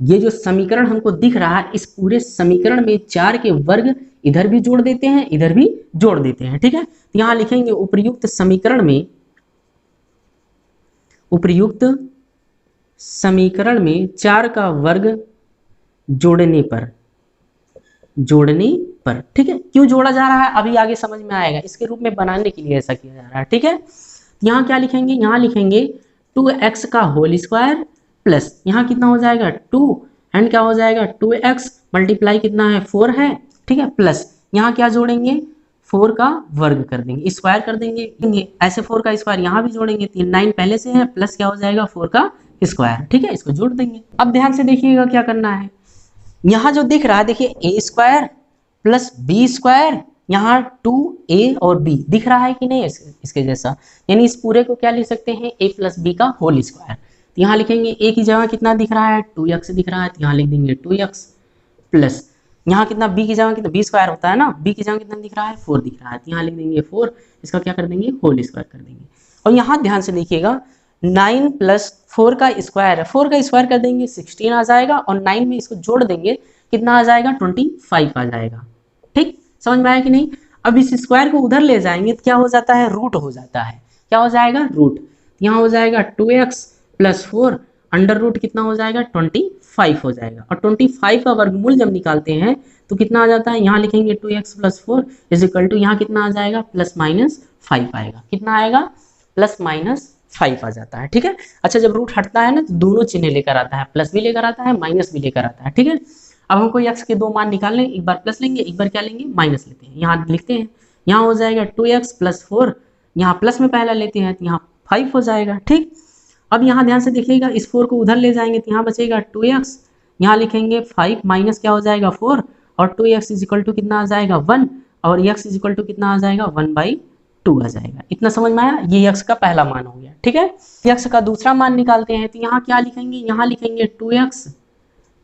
ये जो समीकरण हमको दिख रहा है, इस पूरे समीकरण में 4 के वर्ग इधर भी जोड़ देते हैं, इधर भी जोड़ देते हैं। ठीक है, तो यहाँ लिखेंगे उपर्युक्त समीकरण में, उपर्युक्त समीकरण में 4 का वर्ग जोड़ने पर, ठीक है, क्यों जोड़ा जा रहा है अभी आगे समझ में आएगा, इसके रूप में बनाने के लिए ऐसा किया जा रहा है। ठीक है, यहाँ क्या लिखेंगे, यहाँ लिखेंगे 2x का होल स्क्वायर प्लस, यहाँ कितना हो जाएगा 2 एंड क्या हो जाएगा 2x मल्टीप्लाई कितना है 4 है। ठीक है, प्लस यहाँ क्या जोड़ेंगे, 4 का वर्ग कर देंगे, स्क्वायर कर देंगे, ऐसे 4 का स्क्वायर यहाँ भी जोड़ेंगे, 9 पहले से है, प्लस क्या हो जाएगा 4 का स्क्वायर। ठीक है, इसको जोड़ देंगे। अब ध्यान से देखिएगा क्या करना है, यहाँ जो दिख रहा है देखिए a² प्लस b², यहाँ 2a और b दिख रहा है कि नहीं इसके जैसा, यानी इस पूरे को क्या लिख सकते हैं, a प्लस b का होल स्क्वायर। तो यहाँ लिखेंगे a की जगह कितना दिख रहा है, 2x दिख रहा है, तो यहाँ लिख देंगे 2x प्लस, यहाँ कितना b की जगह कितना, b² होता है ना, b की जगह कितना दिख रहा है, 4 दिख रहा है, तो यहाँ लिख देंगे 4, इसका क्या कर देंगे, होल स्क्वायर कर देंगे। और यहाँ ध्यान से देखिएगा, 9 प्लस 4 का स्क्वायर है, 4 का स्क्वायर कर देंगे 16 आ जाएगा, और 9 में इसको जोड़ देंगे, कितना आ जाएगा 25 आ जाएगा। ठीक, समझ में आया कि नहीं। अब इस स्क्वायर को उधर ले जाएंगे तो क्या हो जाता है, रूट हो जाता है, क्या हो जाएगा, रूट। यहाँ हो जाएगा 2x प्लस 4 अंडर रूट कितना हो जाएगा 25 हो जाएगा। और 25 का वर्गमूल जब निकालते हैं तो कितना आ जाता है, यहाँ लिखेंगे 2x + 4 इज इक्वल टू, यहाँ कितना आ जाएगा ±5 आएगा। कितना आएगा ±5 आ जाता है। ठीक है। अच्छा जब रूट हटता है ना तो दोनों चिन्ह लेकर आता है, प्लस भी लेकर आता है माइनस भी लेकर आता है। ठीक है। अब हमको x के दो मान निकालने, एक बार प्लस लेंगे एक बार क्या लेंगे माइनस लेते हैं। यहाँ लिखते हैं, यहाँ हो जाएगा 2x + 4, यहाँ प्लस में पहला लेते हैं तो यहाँ 5 हो जाएगा। ठीक। अब यहाँ ध्यान से देखिएगा, इस 4 को उधर ले जाएंगे तो यहाँ बचेगा 2x, यहाँ लिखेंगे 5 माइनस क्या हो जाएगा 4, और 2x इज इक्वल टू कितना आ जाएगा 1, और x इज इक्वल टू कितना आ जाएगा 1/2 आ जाएगा। इतना समझ में आया, ये x का पहला मान हो गया। ठीक है। x का दूसरा मान निकालते हैं तो यहाँ क्या लिखेंगे, यहाँ लिखेंगे 2x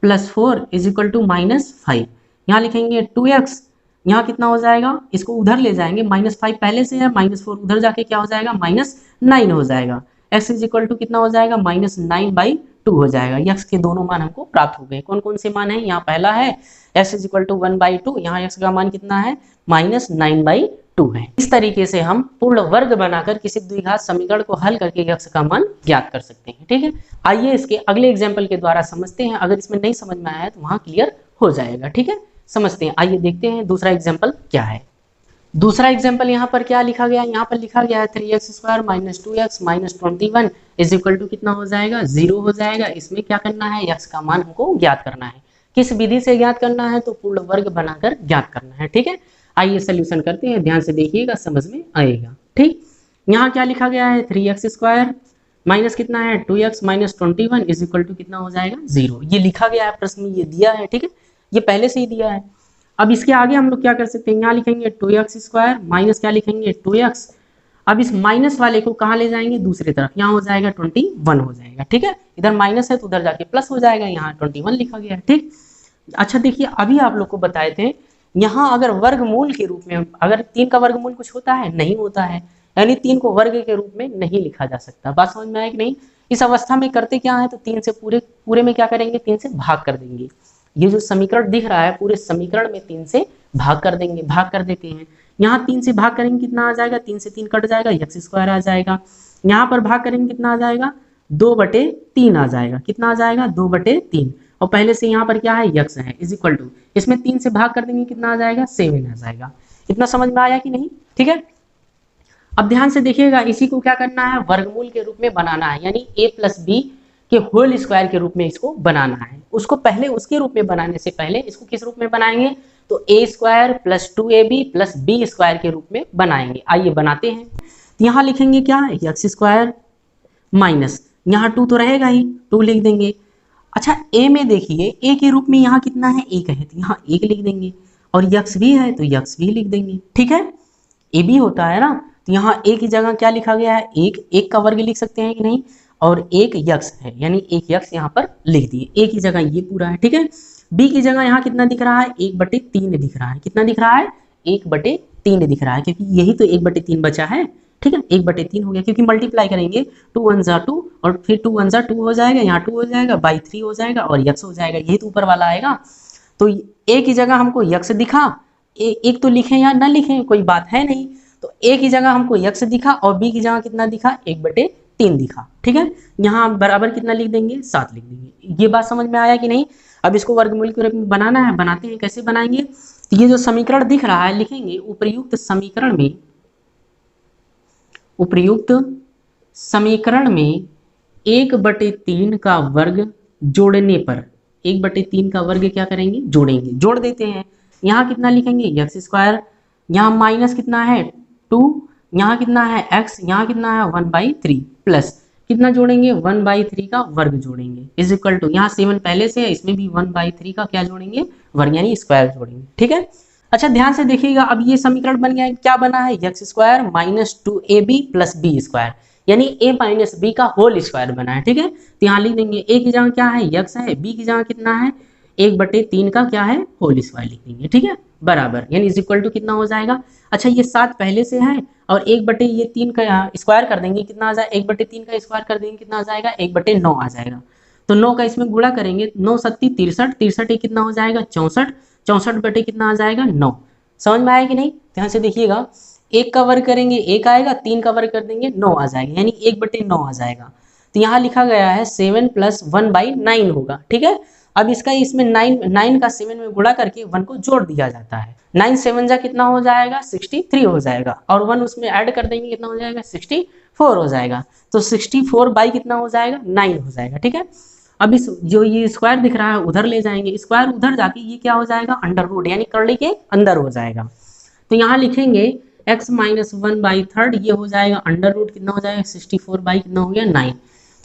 + 4 इज इक्वल टू -5, यहाँ लिखेंगे 2x, यहाँ कितना हो जाएगा, इसको उधर ले जाएंगे, -5 पहले से है, -4 उधर जाके क्या हो जाएगा -9 हो जाएगा। x इज इक्वल टू कितना हो जाएगा -9/2 हो जाएगा। x के दोनों मान हमको प्राप्त हो गए। कौन कौन से मान है, यहाँ पहला है x इज इक्वल टू 1/2, यहाँ x का मान कितना है -9/2 है। इस तरीके से हम पूर्ण वर्ग बनाकर किसी द्विघात समीकरण को हल करके x का मान ज्ञात कर सकते हैं। ठीक है। आइए इसके अगले एग्जाम्पल के द्वारा समझते हैं, अगर इसमें नहीं समझ में आया है तो वहां क्लियर हो जाएगा। ठीक है। समझते हैं, आइए देखते हैं दूसरा एग्जाम्पल क्या है। दूसरा एग्जाम्पल यहाँ पर क्या लिखा गया है, यहाँ पर लिखा गया है 3x² - 2x - 21 is equal to कितना हो जाएगा 0 हो जाएगा। इसमें क्या करना है, x का मान हमको ज्ञात करना है। किस विधि से ज्ञात करना है, तो पूर्ण वर्ग बनाकर ज्ञात करना है। ठीक है। आइए सोल्यूशन करते हैं, ध्यान से देखिएगा समझ में आएगा। ठीक। यहाँ क्या लिखा गया है 3x² माइनस कितना है 2x - 21 इज इक्वल टू कितना हो जाएगा 0। ये लिखा गया है, प्रश्न में ये दिया है। ठीक है। ये पहले से ही दिया है। अब इसके आगे हम लोग क्या कर सकते हैं, यहाँ लिखेंगे 2x² माइनस क्या लिखेंगे 2x। अब इस माइनस वाले को कहाँ ले जाएंगे, दूसरी तरफ, यहाँ हो जाएगा 21 हो जाएगा। ठीक है। इधर माइनस है तो उधर जाके प्लस हो जाएगा, यहाँ 21 लिखा गया है। ठीक। अच्छा देखिए, अभी आप लोग को बताए थे, यहाँ अगर वर्गमूल के रूप में, अगर 3 का वर्गमूल कुछ होता है, नहीं होता है, यानी 3 को वर्ग के रूप में नहीं लिखा जा सकता। बात समझ में आया कि नहीं। इस अवस्था में करते क्या है, तो 3 से पूरे में क्या करेंगे, 3 से भाग कर देंगे। ये जो समीकरण दिख रहा है, पूरे समीकरण में 3 से भाग कर देंगे, भाग कर देते हैं। यहाँ 3 से भाग करेंगे कितना आ जाएगा, 3 से 3 कट जाएगा, x² आ जाएगा। यहाँ पर भाग करेंगे कितना आ जाएगा 2/3 आ जाएगा। कितना आ जाएगा 2/3, और पहले से यहाँ पर क्या है x है इज इक्वल टू, इसमें 3 से भाग कर देंगे कितना आ जाएगा 7 आ जाएगा। इतना समझ में आया कि नहीं। ठीक है। अब ध्यान से देखिएगा, इसी को क्या करना है, वर्गमूल के रूप में बनाना है, यानी a + b के होल स्क्वायर के रूप में इसको बनाना है। उसको पहले उसके रूप में बनाने से पहले इसको किस रूप में बनाएंगे, तो a² + 2ab + b² के रूप में बनाएंगे। आइए बनाते हैं। तो यहाँ लिखेंगे क्या, x² माइनस, यहाँ 2 तो रहेगा ही, 2 लिख देंगे। अच्छा a में देखिए, a के रूप में यहाँ कितना है 1 है, तो यहाँ 1 लिख देंगे, और x भी है तो x भी लिख देंगे। ठीक है। a भी होता है ना, तो यहाँ a की जगह क्या लिखा गया है, 1 का वर्ग लिख सकते हैं कि नहीं, और 1 x है, यानी 1 x यहाँ पर लिख दिए। a की जगह ये पूरा है। ठीक है। b की जगह यहाँ कितना दिख रहा है 1/3 दिख रहा है। कितना दिख रहा है 1/3 दिख रहा है, क्योंकि यही तो 1/3 बचा है। ठीक है। 1/3 हो गया, क्योंकि मल्टीप्लाई करेंगे 2 × 1 = 2, और फिर 2 × 1 = 2 हो जाएगा, यहाँ 2 हो जाएगा, 3 हो जाएगा, और x हो जाएगा। यही तो ऊपर वाला आएगा। तो a की जगह हमको x दिखा, एक तो लिखें या ना लिखें कोई बात है नहीं, तो a की जगह हमको x दिखा, और b की जगह कितना दिखा 1/3 दिखा। ठीक है। यहाँ बराबर कितना लिख देंगे 7 लिख देंगे। ये बात समझ में आया कि नहीं। अब इसको वर्गमूल के रूप में बनाना है, बनाते हैं। कैसे बनाएंगे, तो ये जो समीकरण दिख रहा है, लिखेंगे उपर्युक्त समीकरण में 1/3 का वर्ग जोड़ने पर, 1/3 का वर्ग क्या करेंगे, जोड़ेंगे, जोड़ देते हैं। यहाँ कितना लिखेंगे x², यहाँ माइनस कितना है 2, यहाँ कितना है x, यहाँ कितना है 1/3, प्लस कितना जोड़ेंगे 1/3 का वर्ग जोड़ेंगे, इज इक्वल टू, यहाँ 7 पहले से है, इसमें भी 1/3 का क्या जोड़ेंगे, वर्ग यानी स्क्वायर जोड़ेंगे। ठीक है। अच्छा ध्यान से देखिएगा, अब ये समीकरण बन गया है, क्या बना है x² - 2ab + b², यानी a - b का होल स्क्वायर बना है। ठीक है। तो यहाँ लिख देंगे a की जगह क्या है x है, b की जगह कितना है 1/3 का क्या है होल स्क्वायर लिख देंगे। ठीक है। बराबर, यानी इज इक्वल टू कितना हो जाएगा। अच्छा ये 7 पहले से है, और 1/3 का स्क्वायर कर देंगे कितना आ जाएगा, 1/3 का स्क्वायर कर देंगे कितना आ जाएगा 1/9 आ जाएगा। तो 9 का इसमें गुणा करेंगे, 9 × 7 = 63, 63 कितना हो जाएगा 64, 64 बटे कितना आ जाएगा 9। समझ में आया कि नहीं। ध्यान से देखिएगा, 1 का वर्ग करेंगे 1 आएगा, 3 का वर्ग कर देंगे 9 आ जाएगा, यानी 1/9 आ जाएगा। तो तो यहाँ लिखा गया है 7 + 1/9 होगा, ठीक है। अब इसका इसमें 9 का 7 में गुणा करके 1 को जोड़ दिया जाता है। 9 7 जा कितना हो जाएगा 63 हो जाएगा, और 1 उसमें ऐड कर देंगे कितना हो जाएगा 64 हो जाएगा। तो 64 बाई कितना हो जाएगा 9 हो जाएगा, ठीक है। अब इस जो ये स्क्वायर दिख रहा है उधर ले जाएंगे, स्क्वायर उधर जाके ये क्या हो जाएगा अंडर रूट, यानी कर्ली के अंदर हो जाएगा। तो यहाँ लिखेंगे x - 1/3 ये हो जाएगा अंडर रूट कितना हो जाएगा 64 बाई कितना हो गया 9।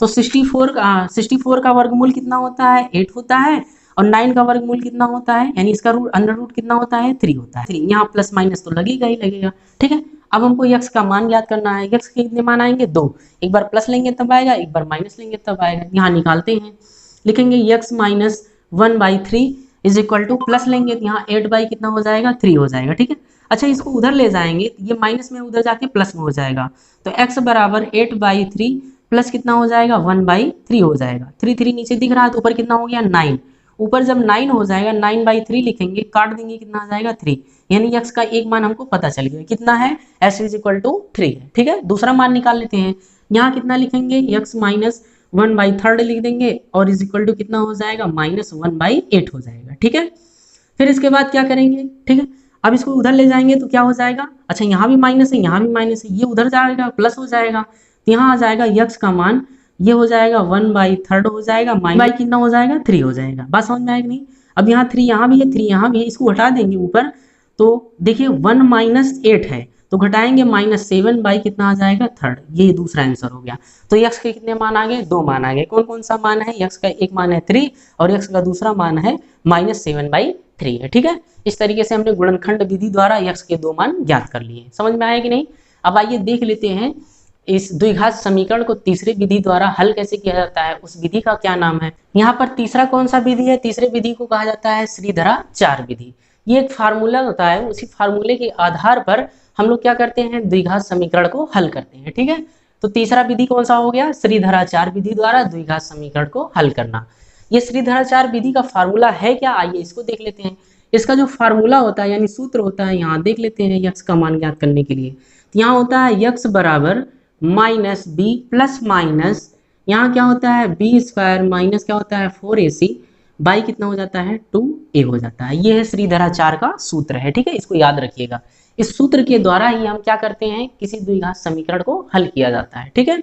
तो 64 का वर्गमूल कितना होता है 8 होता है, और 9 का वर्गमूल कितना होता है, यानी इसका रूट अंडर रूट कितना होता है 3 होता है। 3 यहाँ प्लस माइनस तो लगेगा ही लगेगा, ठीक है। अब हमको x का मान ज्ञात करना है, x के कितने मान आएंगे 2, एक बार प्लस लेंगे तब आएगा, एक बार माइनस लेंगे तब आएगा। यहाँ निकालते हैं, लिखेंगे x - 1/3 is equal two plus लेंगे तो यहाँ 8 बाई कितना हो जाएगा 3 हो जाएगा, ठीक है। अच्छा इसको उधर ले जाएंगे तो ये माइनस में उधर जाके प्लस में हो जाएगा, तो x बराबर 8/3 प्लस कितना हो जाएगा 1/3 हो जाएगा। 3 नीचे दिख रहा है तो ऊपर कितना हो गया 9, ऊपर जब 9 हो जाएगा 9/3 लिखेंगे, काट देंगे कितना आ जाएगा 3, यानी x का एक मान हमको पता चल गया कितना है s इज इक्वल टू 3 है, ठीक है। दूसरा मान निकाल लेते हैं, यहाँ कितना लिखेंगे x - 1/3 लिख देंगे और इज इक्वल टू कितना हो जाएगा -1/8 हो जाएगा, ठीक है। फिर इसके बाद क्या करेंगे, ठीक है। अब इसको उधर ले जाएंगे तो क्या हो जाएगा, अच्छा यहाँ भी माइनस है यहाँ भी माइनस है, ये उधर जाएगा प्लस हो जाएगा, तो यहाँ आ जाएगा x का मान ये हो जाएगा 1/3 हो जाएगा, माइनस कितना हो जाएगा 3 हो जाएगा। बात समझ में आएगी नहीं। अब यहाँ 3 यहाँ भी है 3 यहाँ भी है, इसको हटा देंगे ऊपर, तो देखिए 1 - 8 है तो घटाएंगे -7 बाई कितना आ जाएगा 3, ये दूसरा आंसर हो गया। तो x के कितने मान आ गए 2 मान आ गए। कौन कौन सा मान है, x का एक मान है 3 और x का दूसरा मान है -7/3 है, ठीक है। इस तरीके से हमने गुणनखंड विधि द्वारा x के 2 मान ज्ञात कर लिए। समझ में आया कि नहीं। अब आइए देख लेते हैं इस द्विघात समीकरण को तीसरे विधि द्वारा हल कैसे किया जाता है, उस विधि का क्या नाम है। यहाँ पर तीसरा कौन सा विधि है, तीसरे विधि को कहा जाता है श्रीधराचार्य विधि। ये एक फार्मूला होता है, उसी फार्मूले के आधार पर हम लोग क्या करते हैं द्विघात समीकरण को हल करते हैं, ठीक है। तो तीसरा विधि कौन सा हो गया, श्रीधराचार्य विधि द्वारा द्विघात समीकरण को हल करना। ये श्रीधराचार्य विधि का फार्मूला है क्या, आइए इसको देख लेते हैं। इसका जो फार्मूला होता है यानी सूत्र होता है, यहाँ देख लेते हैं x का मान ज्ञात करने के लिए। तो यहाँ होता है x बराबर -b प्लस माइनस यहाँ क्या होता है b² माइनस क्या होता है 4ac बाई कितना हो जाता है 2a हो जाता है। ये है श्रीधराचार्य का सूत्र है, ठीक है, इसको याद रखिएगा। इस सूत्र के द्वारा ही हम क्या करते हैं किसी द्विघात समीकरण को हल किया जाता है, ठीक है।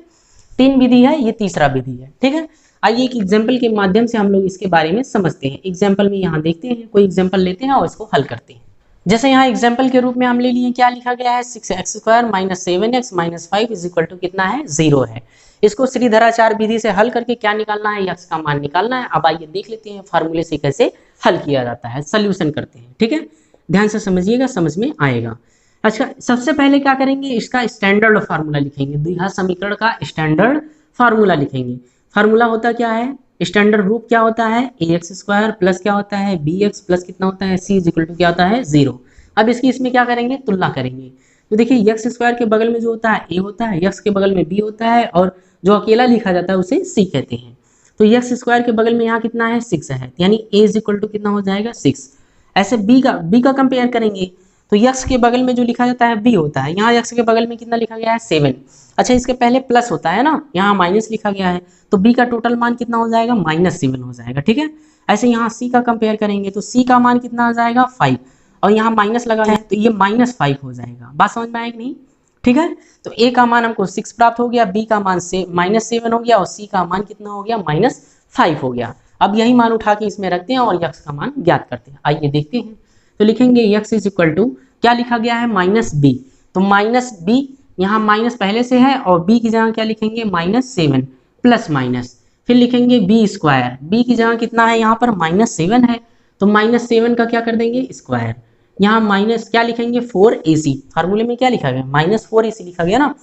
3 विधि है, ये तीसरा विधि है, ठीक है। आइए एक एग्जाम्पल के माध्यम से हम लोग इसके बारे में समझते हैं। एग्जाम्पल में यहाँ देखते हैं, कोई एग्जाम्पल लेते हैं और इसको हल करते हैं। जैसे यहाँ एग्जाम्पल के रूप में हम ले लिए, क्या लिखा गया है 6x² - 7x - 5 is equal to कितना है 0 है। इसको श्रीधराचार्य विधि से हल करके क्या निकालना है, x का मान निकालना है। अब आइए देख लेते हैं फार्मूले से कैसे हल किया जाता है, सोल्यूशन करते हैं, ठीक है। ध्यान से समझिएगा, समझ में आएगा। अच्छा सबसे पहले क्या करेंगे, इसका स्टैंडर्ड फार्मूला लिखेंगे, द्विघात समीकरण का स्टैंडर्ड फार्मूला लिखेंगे। फार्मूला होता क्या है, स्टैंडर्ड रूप क्या होता है ax² प्लस क्या होता है bx प्लस कितना होता है c इज इक्वल टू क्या होता है 0। अब इसकी इसमें क्या करेंगे तुलना करेंगे। तो देखिए x² के बगल में जो होता है a होता है, x के बगल में b होता है, और जो अकेला लिखा जाता है उसे c कहते हैं। तो x² के बगल में यहाँ कितना है 6 है, यानी a इज इक्वल टू कितना हो जाएगा 6। ऐसे b का कंपेयर करेंगे तो x के बगल में जो लिखा जाता है b होता है, यहाँ x के बगल में कितना लिखा गया है 7। अच्छा इसके पहले प्लस होता है ना, यहाँ माइनस लिखा गया है, तो b का टोटल मान कितना हो जाएगा -7 हो जाएगा, ठीक है। ऐसे यहाँ c का कंपेयर करेंगे तो c का मान कितना आ जाएगा 5, और यहाँ माइनस लगा है तो ये -5 हो जाएगा। बात समझ में आएगी नहीं, ठीक है। तो a का मान हमको 6 प्राप्त हो गया, b का मान से -7 हो गया, और c का मान कितना हो गया -5 हो गया। अब यही मान उठा के इसमें रखते हैं और x का मान ज्ञात करते हैं। आइए देखते हैं, तो लिखेंगे x इज इक्वल टू क्या लिखा गया है -b, तो -b यहाँ माइनस पहले से है, और b की जगह क्या लिखेंगे -7 प्लस माइनस, फिर लिखेंगे b², b की जगह कितना है यहाँ पर -7 है, तो -7 का क्या कर देंगे स्क्वायर, यहाँ माइनस क्या लिखेंगे 4ac, फार्मूले में क्या लिखा गया -4ac लिखा गया ना।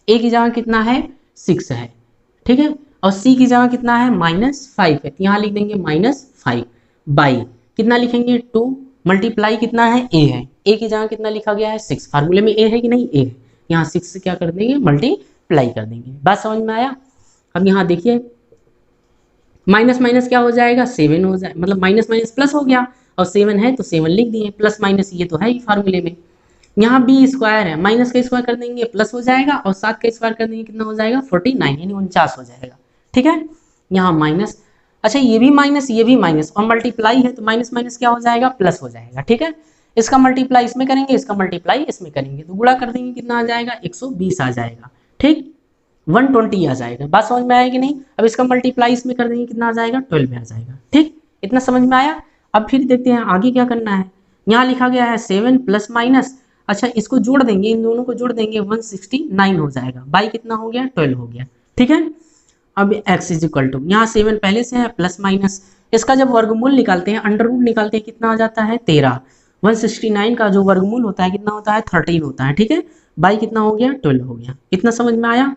a की जगह कितना है 6 है, ठीक है, और c की जगह कितना है -5 है, तो यहाँ लिख देंगे -5 बाई कितना लिखेंगे 2 मल्टीप्लाई कितना है a है, a की जगह कितना लिखा गया है 6, फार्मूले में a है कि नहीं a है, यहाँ 6 से क्या कर देंगे मल्टीप्लाई कर देंगे। बात समझ में आया। अब यहाँ देखिए माइनस माइनस क्या हो जाएगा 7 हो जाए, मतलब माइनस माइनस प्लस हो गया, और 7 है तो 7 लिख दिए, प्लस माइनस ये तो है ही फार्मूले में। यहाँ b² है, माइनस का स्क्वायर कर देंगे प्लस हो जाएगा, और 7 का स्क्वायर कर देंगे कितना हो जाएगा 49 यानी 49 हो जाएगा, ठीक है, यहाँ माइनस, अच्छा ये भी माइनस और मल्टीप्लाई है तो माइनस माइनस क्या हो जाएगा, प्लस हो जाएगा। ठीक है, इसका मल्टीप्लाई इसमें करेंगे, इसका मल्टीप्लाई इसमें करेंगे तो गुणा कर देंगे, कितना आ जाएगा 120 आ जाएगा। ठीक, 120 आ जाएगा। बात समझ में आएगी नहीं? अब इसका मल्टीप्लाई इसमें कर देंगे, कितना आ जाएगा 12 आ जाएगा। ठीक, इतना समझ में आया। अब फिर देखते हैं आगे क्या करना है। यहाँ लिखा गया है 7 प्लस माइनस, अच्छा इसको जोड़ देंगे, इन दोनों को जोड़ देंगे 169 हो जाएगा। बाई कितना हो गया 12 हो गया। ठीक है, अब x इज इक्वल टू, यहाँ 7 पहले से है प्लस माइनस, इसका जब वर्गमूल निकालते हैं, अंडर रूट निकालते हैं, कितना आ जाता है 13। 169 का जो वर्गमूल होता है कितना होता है 13 होता है। ठीक है, बाई कितना हो गया 12 हो गया। इतना समझ में आया।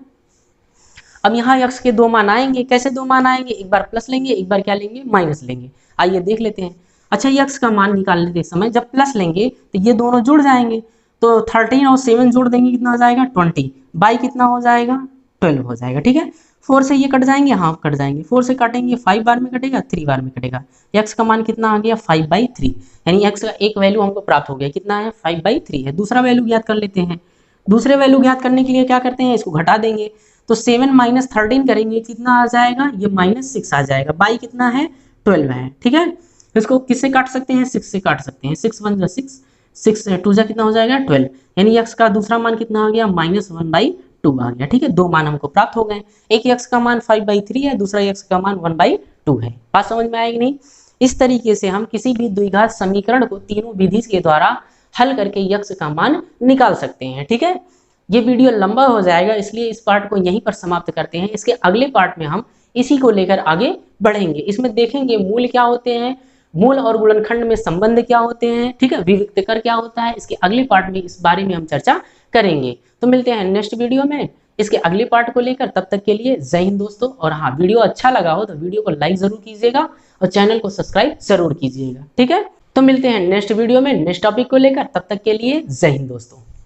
अब यहाँ x के दो मान आएंगे, कैसे दो मान आएंगे, एक बार प्लस लेंगे, एक बार क्या लेंगे माइनस लेंगे। आइए देख लेते हैं। अच्छा x का मान निकालने के समय जब प्लस लेंगे तो ये दोनों जुड़ जाएंगे, तो 13 और 7 जोड़ देंगे, कितना हो जाएगा 20, बाई कितना हो जाएगा 12 हो जाएगा। ठीक है, 4 से ये कट जाएंगे, हाँ कट जाएंगे, 4 से काटेंगे 5 बार में कटेगा, 3 बार में कटेगा। x का मान कितना आ गया 5/3, यानी x का एक वैल्यू हमको प्राप्त हो गया, कितना है 5/3 है। दूसरा वैल्यू ज्ञात कर लेते हैं। दूसरे वैल्यू ज्ञात करने के लिए क्या करते हैं, इसको घटा देंगे, तो 7 माइनस 13 करेंगे, कितना आ जाएगा, ये -6 आ जाएगा। बाई कितना है 12 है। ठीक है, इसको किससे काट सकते हैं, 6 से काट सकते हैं। 6 1 जा 6, 6 2 जा कितना हो जाएगा 12, यानी x का दूसरा मान कितना आ गया -1/2 आ गया। ठीक है, दो मान हमको प्राप्त हो गए, एक x का मान 5/3 है, दूसरा x का मान 1/2 है। बात समझ में आएगी नहीं? इस तरीके से हम किसी भी द्विघात समीकरण को तीनों विधि के द्वारा हल करके x का मान निकाल सकते हैं। ठीक है, ये वीडियो लंबा हो जाएगा, इसलिए इस पार्ट को यहीं पर समाप्त करते हैं। इसके अगले पार्ट में हम इसी को लेकर आगे बढ़ेंगे। इसमें देखेंगे मूल क्या होते हैं, मूल और गुणनखंड में संबंध क्या होते हैं। ठीक है, विविक्तकर क्या होता है, इसके अगले पार्ट में इस बारे में हम चर्चा करेंगे। तो मिलते हैं नेक्स्ट वीडियो में इसके अगले पार्ट को लेकर। तब तक के लिए जय हिंद दोस्तों। और हाँ, वीडियो अच्छा लगा हो तो वीडियो को लाइक जरूर कीजिएगा और चैनल को सब्सक्राइब जरूर कीजिएगा। ठीक है, तो मिलते हैं नेक्स्ट वीडियो में नेक्स्ट टॉपिक को लेकर। तब तक के लिए जय हिंद दोस्तों।